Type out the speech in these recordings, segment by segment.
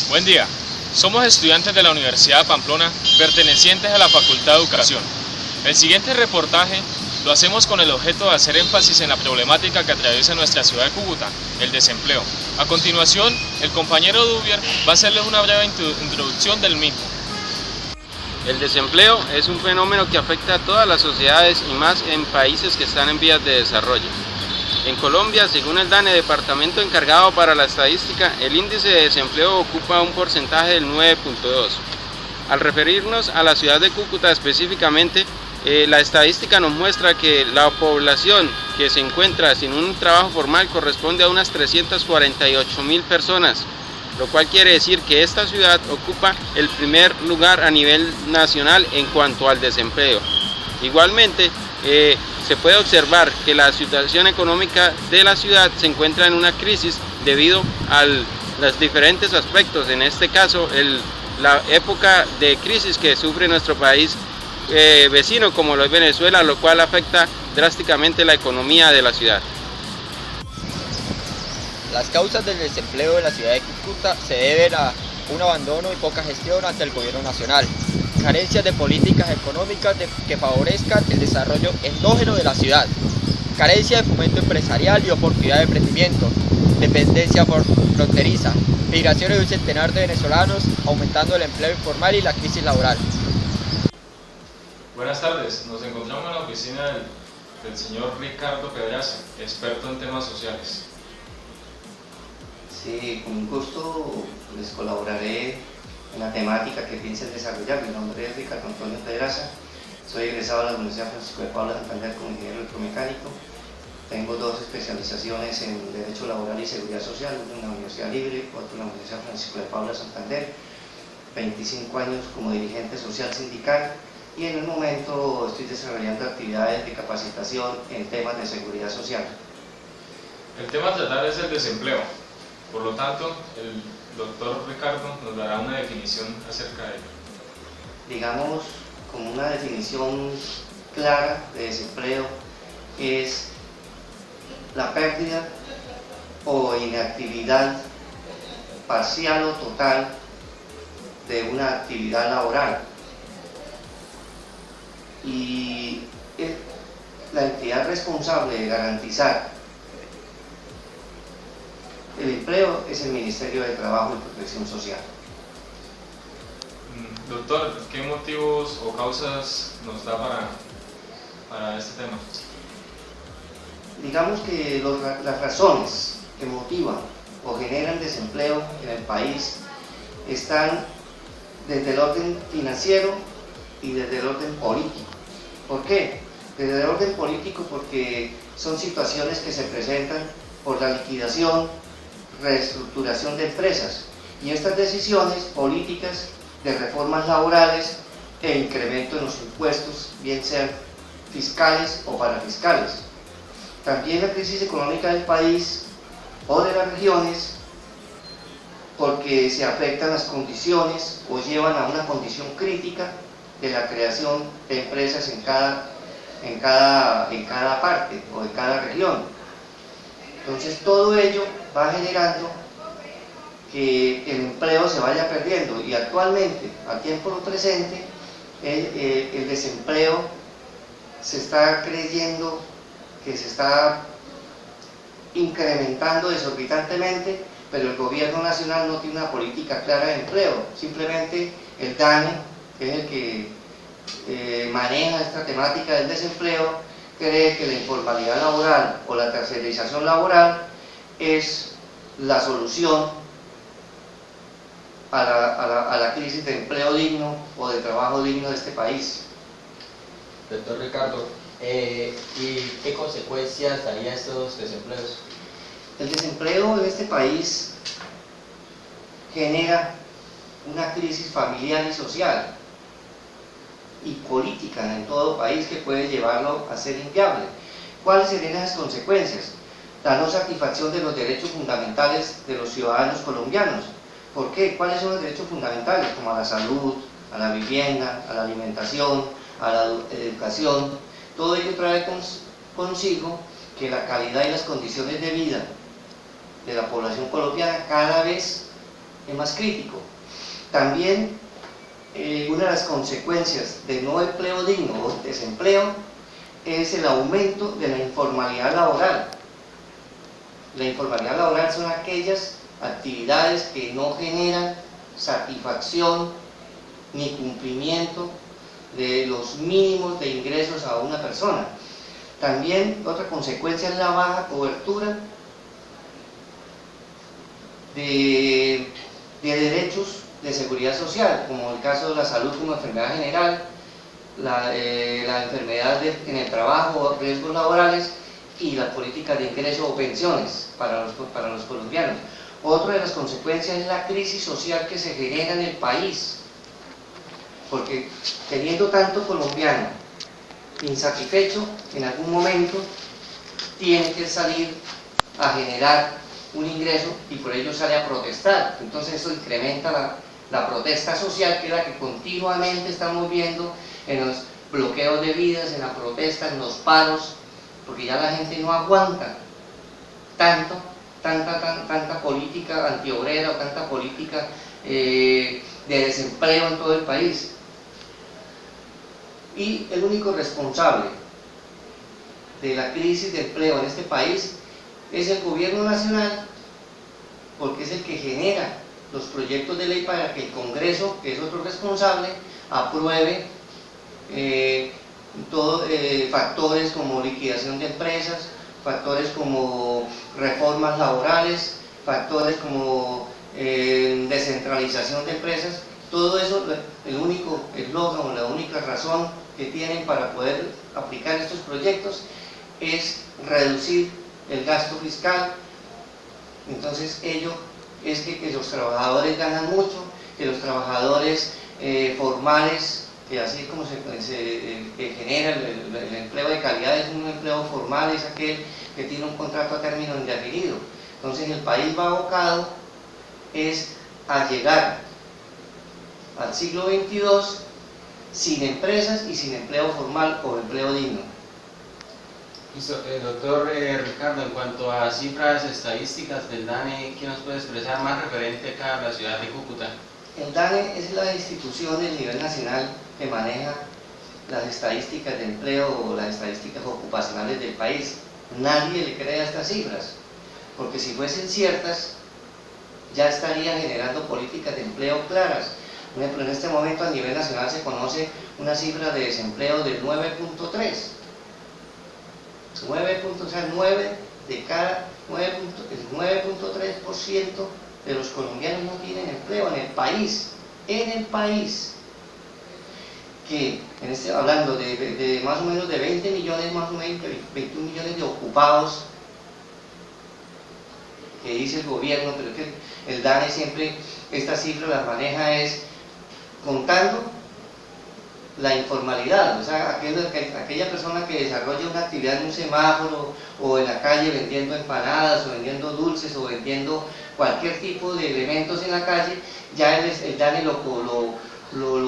Buen día, somos estudiantes de la Universidad de Pamplona pertenecientes a la Facultad de Educación. El siguiente reportaje lo hacemos con el objeto de hacer énfasis en la problemática que atraviesa nuestra ciudad de Cúcuta, el desempleo. A continuación, el compañero Dubier va a hacerles una breve introducción del mismo. El desempleo es un fenómeno que afecta a todas las sociedades y más en países que están en vías de desarrollo. En Colombia, según el DANE, departamento encargado para la estadística, el índice de desempleo ocupa un porcentaje del 9.2. Al referirnos a la ciudad de Cúcuta específicamente, la estadística nos muestra que la población que se encuentra sin un trabajo formal corresponde a unas 348.000 personas, lo cual quiere decir que esta ciudad ocupa el primer lugar a nivel nacional en cuanto al desempleo. Igualmente, se puede observar que la situación económica de la ciudad se encuentra en una crisis debido a los diferentes aspectos, en este caso la época de crisis que sufre nuestro país vecino como lo es Venezuela, lo cual afecta drásticamente la economía de la ciudad. Las causas del desempleo de la ciudad de Cúcuta se deben a un abandono y poca gestión ante el gobierno nacional, carencias de políticas económicas que favorezcan el desarrollo endógeno de la ciudad, carencia de fomento empresarial y oportunidad de emprendimiento, dependencia fronteriza, migraciones de un centenar de venezolanos, aumentando el empleo informal y la crisis laboral. Buenas tardes, nos encontramos en la oficina del señor Ricardo Pedraza, experto en temas sociales. Sí, con gusto les colaboraré en la temática que piensen desarrollar. Mi nombre es Ricardo Antonio Pedraza, soy egresado de la Universidad Francisco de Paula Santander como ingeniero electromecánico. Tengo dos especializaciones en Derecho Laboral y Seguridad Social, una en la Universidad Libre, otra en la Universidad Francisco de Paula Santander, 25 años como dirigente social sindical y en el momento estoy desarrollando actividades de capacitación en temas de seguridad social. El tema a tratar es el desempleo, por lo tanto, el doctor Ricardo nos dará una definición acerca de ello. Digamos, como una definición clara de desempleo es la pérdida o inactividad parcial o total de una actividad laboral, y la entidad responsable de garantizar el empleo es el Ministerio de Trabajo y Protección Social. Doctor, ¿qué motivos o causas nos da para este tema? Digamos que las razones que motivan o generan desempleo en el país están desde el orden financiero y desde el orden político. ¿Por qué? Desde el orden político porque son situaciones que se presentan por la liquidación, reestructuración de empresas y estas decisiones políticas de reformas laborales e incremento en los impuestos, bien sean fiscales o parafiscales. También la crisis económica del país o de las regiones porque se afectan las condiciones o llevan a una condición crítica de la creación de empresas en cada parte o en cada región. Entonces todo ello va generando que el empleo se vaya perdiendo y actualmente, a tiempo presente, el desempleo se está creyendo que se está incrementando desorbitantemente, pero el gobierno nacional no tiene una política clara de empleo. Simplemente el DANE, que es el que maneja esta temática del desempleo, cree que la informalidad laboral o la tercerización laboral es la solución a la crisis de empleo digno o de trabajo digno de este país. Doctor Ricardo, ¿y qué consecuencias darían estos desempleos? El desempleo en este país genera una crisis familiar y social y política en todo país que puede llevarlo a ser inviable. ¿Cuáles serían esas consecuencias? La no satisfacción de los derechos fundamentales de los ciudadanos colombianos. ¿Por qué? ¿Cuáles son los derechos fundamentales? Como a la salud, a la vivienda, a la alimentación, a la educación. Todo ello trae consigo que la calidad y las condiciones de vida de la población colombiana cada vez es más crítico. También una de las consecuencias del no empleo digno o desempleo es el aumento de la informalidad laboral. La informalidad laboral son aquellas actividades que no generan satisfacción ni cumplimiento de los mínimos de ingresos a una persona. También otra consecuencia es la baja cobertura de derechos de seguridad social, como el caso de la salud como enfermedad general, la enfermedad en el trabajo, riesgos laborales y la política de ingreso o pensiones para los colombianos. Otra de las consecuencias es la crisis social que se genera en el país, porque teniendo tanto colombiano insatisfecho, en algún momento tiene que salir a generar un ingreso y por ello sale a protestar. Entonces eso incrementa la protesta social, que es la que continuamente estamos viendo en los bloqueos de vidas, en la protesta, en los paros, porque ya la gente no aguanta tanta política antiobrera o tanta política de desempleo en todo el país. Y el único responsable de la crisis de empleo en este país es el gobierno nacional, porque es el que genera los proyectos de ley para que el Congreso, que es otro responsable, apruebe factores como liquidación de empresas, factores como reformas laborales, factores como descentralización de empresas. Todo eso, el único eslogan o la única razón que tienen para poder aplicar estos proyectos es reducir el gasto fiscal. Entonces ello es que los trabajadores ganan mucho, que los trabajadores formales, que así como que genera el empleo de calidad, es un empleo formal, es aquel que tiene un contrato a término indefinido. Entonces el país va abocado a llegar al siglo XXII sin empresas y sin empleo formal o empleo digno. Listo, doctor Ricardo, en cuanto a cifras estadísticas del DANE, ¿qué nos puede expresar más referente acá a la ciudad de Cúcuta? El DANE es la institución del nivel nacional que maneja las estadísticas de empleo o las estadísticas ocupacionales del país. Nadie le cree a estas cifras, porque si fuesen ciertas, ya estaría generando políticas de empleo claras. Por ejemplo, en este momento a nivel nacional se conoce una cifra de desempleo del 9.3. 9 de cada 9.3% de los colombianos no tienen empleo en el país. Que hablando de más o menos de 20 millones, más o menos 21 millones de ocupados que dice el gobierno, pero que el DANE siempre esta cifra la maneja es contando la informalidad, o sea, aquella persona que desarrolla una actividad en un semáforo o en la calle vendiendo empanadas o vendiendo dulces o vendiendo cualquier tipo de elementos en la calle, ya el DANE lo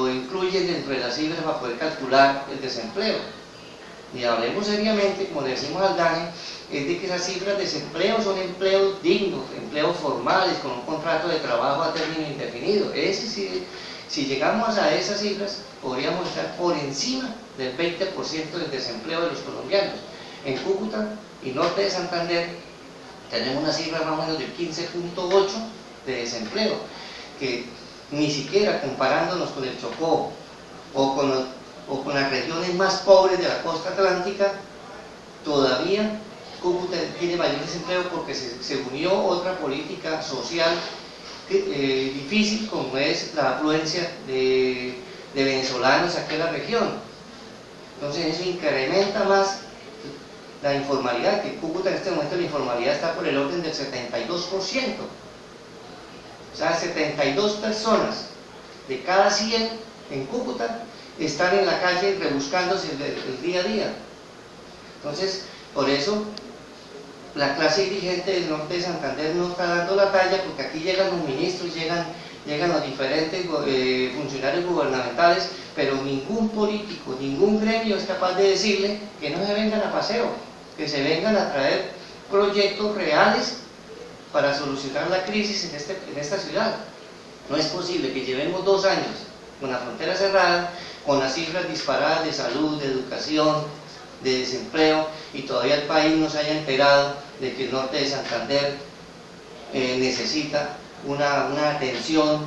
incluye dentro de las cifras para poder calcular el desempleo. Y hablemos seriamente, como le decimos al DANE, es de que esas cifras de desempleo son empleos dignos, empleos formales, con un contrato de trabajo a término indefinido. Si llegamos a esas cifras, podríamos estar por encima del 20% del desempleo de los colombianos. En Cúcuta y norte de Santander tenemos una cifra más o menos del 15.8 de desempleo, que ni siquiera comparándonos con el Chocó o con las regiones más pobres de la costa atlántica, todavía Cúcuta tiene mayor desempleo porque se unió otra política social difícil, como es la afluencia de venezolanos aquí en la región. Entonces eso incrementa más la informalidad, que en Cúcuta en este momento la informalidad está por el orden del 72%. O sea, 72 personas de cada 100 en Cúcuta están en la calle rebuscándose el día a día. Entonces, por eso la clase dirigente del norte de Santander no está dando la talla, porque aquí llegan los ministros, llegan llegan los diferentes funcionarios gubernamentales, pero ningún político, ningún gremio es capaz de decirle que no se vengan a paseo, que se vengan a traer proyectos reales para solucionar la crisis en esta ciudad. No es posible que llevemos 2 años con la frontera cerrada, con las cifras disparadas de salud, de educación, de desempleo, y todavía el país no se haya enterado de que el norte de Santander necesita una atención,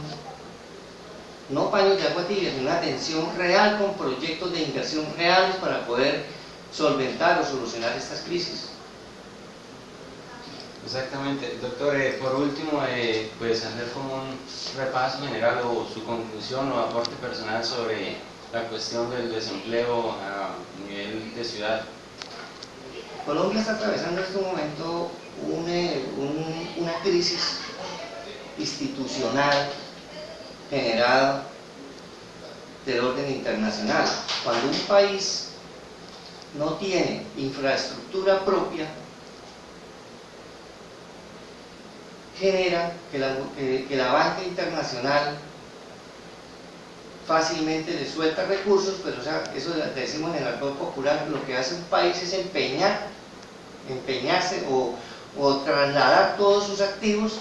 no paños de agua tibia, sino una atención real con proyectos de inversión reales para poder solventar o solucionar estas crisis. Exactamente, doctor, por último, pues hacer como un repaso general o su conclusión o aporte personal sobre la cuestión del desempleo a nivel de ciudad. Colombia está atravesando en este momento una crisis institucional generada del orden internacional. Cuando un país no tiene infraestructura propia, genera que la banca internacional fácilmente le suelta recursos, pero o sea, eso decimos en el argot popular, lo que hace un país es empeñarse o trasladar todos sus activos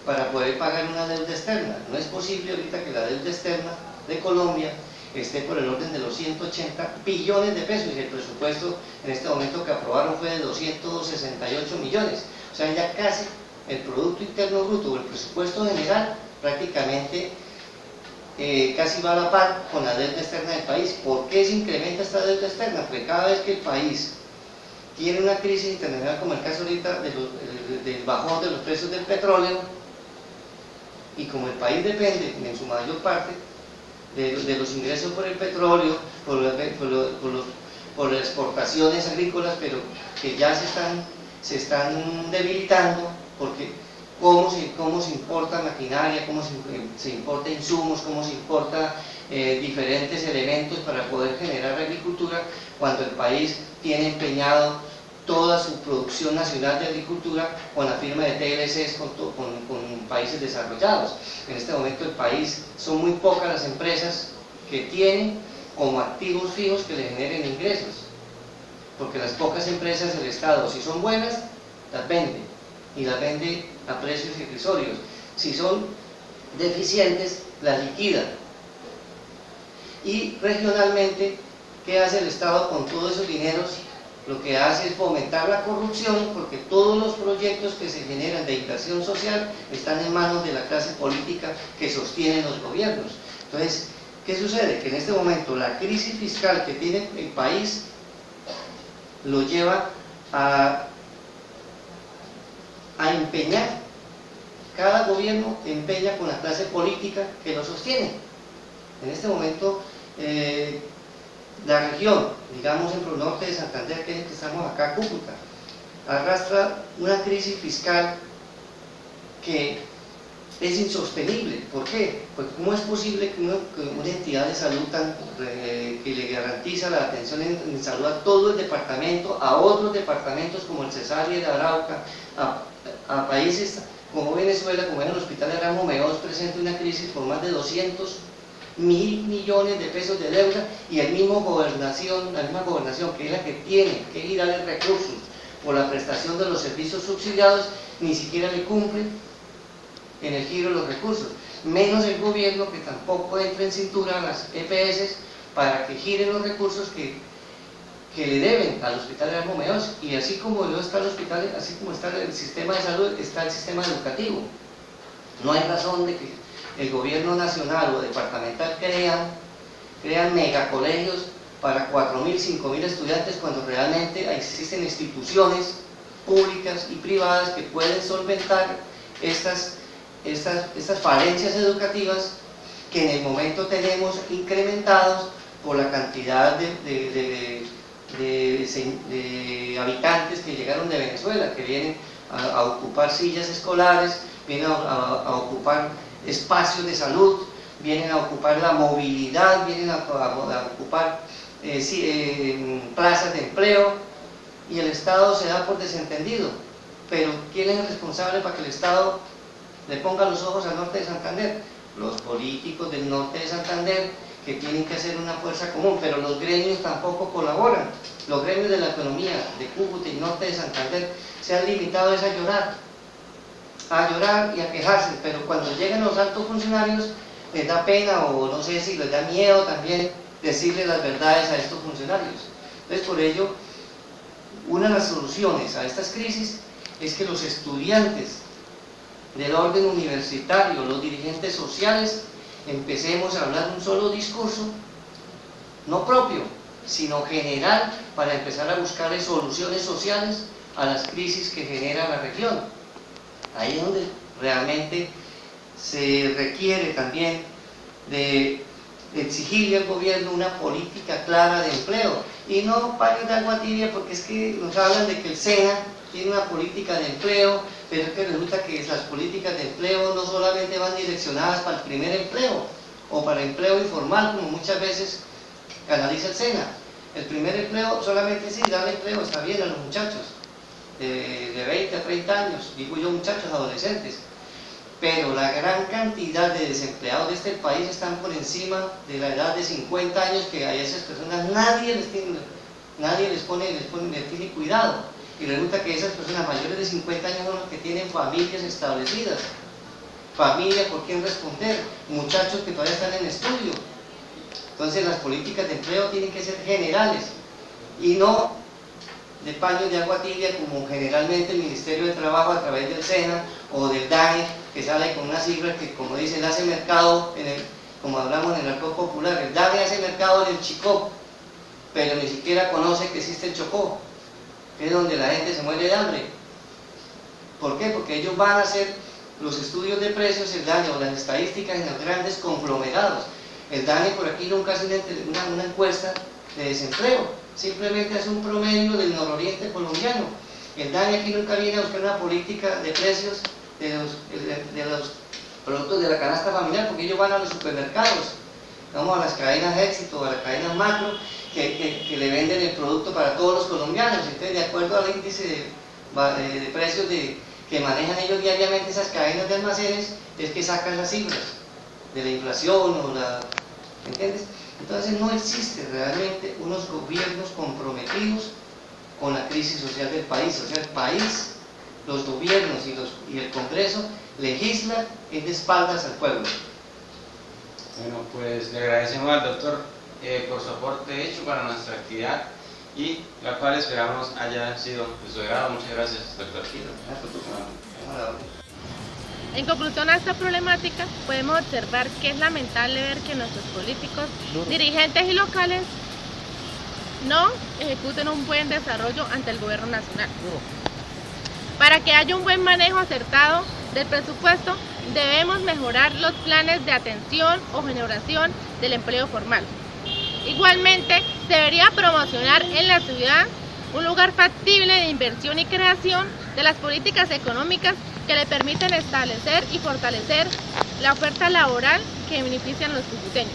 para poder pagar una deuda externa. No es posible ahorita que la deuda externa de Colombia esté por el orden de los 180 billones de pesos, y el presupuesto en este momento que aprobaron fue de 268 millones, o sea, ya casi el Producto Interno Bruto o el presupuesto general prácticamente casi va a la par con la deuda externa del país. ¿Por qué se incrementa esta deuda externa? Porque cada vez que el país tiene una crisis internacional, como el caso ahorita del bajón de los precios del petróleo, y como el país depende en su mayor parte de los ingresos por el petróleo, por las exportaciones agrícolas, pero que ya se están debilitando, porque cómo se importa maquinaria, cómo se importa insumos, cómo se importa diferentes elementos para poder generar agricultura, cuando el país tiene empeñado toda su producción nacional de agricultura con la firma de TLCs con países desarrollados. En este momento el país, son muy pocas las empresas que tienen como activos fijos que le generen ingresos, porque las pocas empresas del Estado, si son buenas, las vende, y las vende a precios irrisorios. Si son deficientes, las liquida. Y regionalmente, ¿qué hace el Estado con todos esos dineros? Lo que hace es fomentar la corrupción, porque todos los proyectos que se generan de inversión social están en manos de la clase política que sostiene los gobiernos. Entonces, ¿qué sucede? Que en este momento la crisis fiscal que tiene el país lo lleva a empeñar, cada gobierno empeña con la clase política que lo sostiene. En este momento la región, digamos en el norte de Santander, que es el que estamos acá, Cúcuta, arrastra una crisis fiscal que es insostenible. ¿Por qué? Pues ¿cómo es posible que una entidad de salud que le garantiza la atención en salud a todo el departamento, a otros departamentos como el Cesar y el Arauca, a países como Venezuela, como en el Hospital Arango Meos, presente una crisis por más de 200.000 millones de pesos de deuda, y la misma gobernación que es la que tiene que ir a darle recursos por la prestación de los servicios subsidiados, ni siquiera le cumple en el giro de los recursos, menos el gobierno, que tampoco entra en cintura a las EPS para que giren los recursos que le deben al Hospital Arango Meos. Y así como no está el hospital, así como está el sistema de salud, está el sistema educativo. No hay razón de que el gobierno nacional o departamental crean megacolegios para 4.000, 5.000 estudiantes, cuando realmente existen instituciones públicas y privadas que pueden solventar estas falencias educativas que en el momento tenemos incrementados por la cantidad de habitantes que llegaron de Venezuela, que vienen a ocupar sillas escolares, vienen a ocupar espacios de salud, vienen a ocupar la movilidad, vienen a ocupar plazas de empleo, y el Estado se da por desentendido. Pero ¿quién es el responsable para que el Estado le ponga los ojos al norte de Santander? los políticos del norte de Santander, que tienen que hacer una fuerza común, pero los gremios tampoco colaboran. Los gremios de la economía de Cúcuta y norte de Santander se han limitado a llorar y a quejarse, pero cuando llegan los altos funcionarios les da pena, o no sé si les da miedo también decirle las verdades a estos funcionarios. Entonces, por ello, una de las soluciones a estas crisis es que los estudiantes del orden universitario, los dirigentes sociales, empecemos a hablar un solo discurso, no propio, sino general, para empezar a buscar soluciones sociales a las crisis que genera la región. Ahí es donde realmente se requiere también de exigirle al gobierno una política clara de empleo, y no paños de agua tibia, porque es que nos hablan de que el SENA tiene una política de empleo, pero es que resulta que las políticas de empleo no solamente van direccionadas para el primer empleo o para empleo informal, como muchas veces analiza el SENA. El primer empleo solamente sí, darle empleo está bien a los muchachos de 20 a 30 años, digo yo muchachos, adolescentes, pero la gran cantidad de desempleados de este país están por encima de la edad de 50 años, que a esas personas nadie les tiene cuidado, y resulta que esas personas mayores de 50 años son los que tienen familias establecidas, familia por quien responder, muchachos que todavía están en estudio. Entonces las políticas de empleo tienen que ser generales y no de paños de agua tibia, como generalmente el Ministerio de Trabajo a través del SENA o del DANE, que sale con una cifra que, como dicen, hace mercado, como hablamos en el argot popular, el DANE hace mercado en el Chicó, pero ni siquiera conoce que existe el Chocó, que es donde la gente se muere de hambre. ¿Por qué? Porque ellos van a hacer los estudios de precios, el DANE, o las estadísticas en los grandes conglomerados. El DANE por aquí nunca hace una encuesta de desempleo, simplemente hace un promedio del nororiente colombiano. El DANE aquí nunca viene a buscar una política de precios de los productos de la canasta familiar, porque ellos van a los supermercados, vamos a las cadenas éxito, a las cadenas macro, que le venden el producto para todos los colombianos. Entonces, de acuerdo al índice de precios que manejan ellos diariamente, esas cadenas de almacenes, es que sacan las cifras de la inflación o ¿entiendes? Entonces no existe realmente unos gobiernos comprometidos con la crisis social del país. O sea, el país, los gobiernos y el Congreso legislan de espaldas al pueblo. Bueno, pues le agradecemos al doctor por su aporte hecho para nuestra actividad, y la cual esperamos haya sido de su agrado. Muchas gracias, doctor. En conclusión a esta problemática, podemos observar que es lamentable ver que nuestros políticos, dirigentes y locales no ejecuten un buen desarrollo ante el gobierno nacional. Para que haya un buen manejo acertado del presupuesto, debemos mejorar los planes de atención o generación del empleo formal. Igualmente, se debería promocionar en la ciudad un lugar factible de inversión y creación de las políticas económicas que le permiten establecer y fortalecer la oferta laboral que benefician a los cucuteños.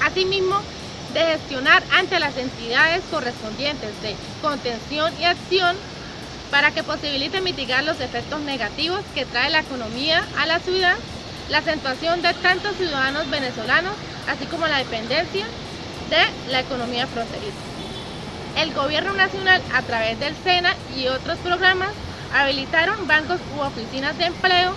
Asimismo, de gestionar ante las entidades correspondientes de contención y acción para que posibilite mitigar los efectos negativos que trae la economía a la ciudad, la acentuación de tantos ciudadanos venezolanos, así como la dependencia de la economía fronteriza. El gobierno nacional, a través del SENA y otros programas, habilitaron bancos u oficinas de empleo.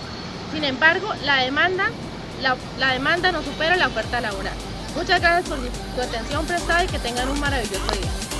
Sin embargo, la demanda no supera la oferta laboral. Muchas gracias por su atención prestada y que tengan un maravilloso día.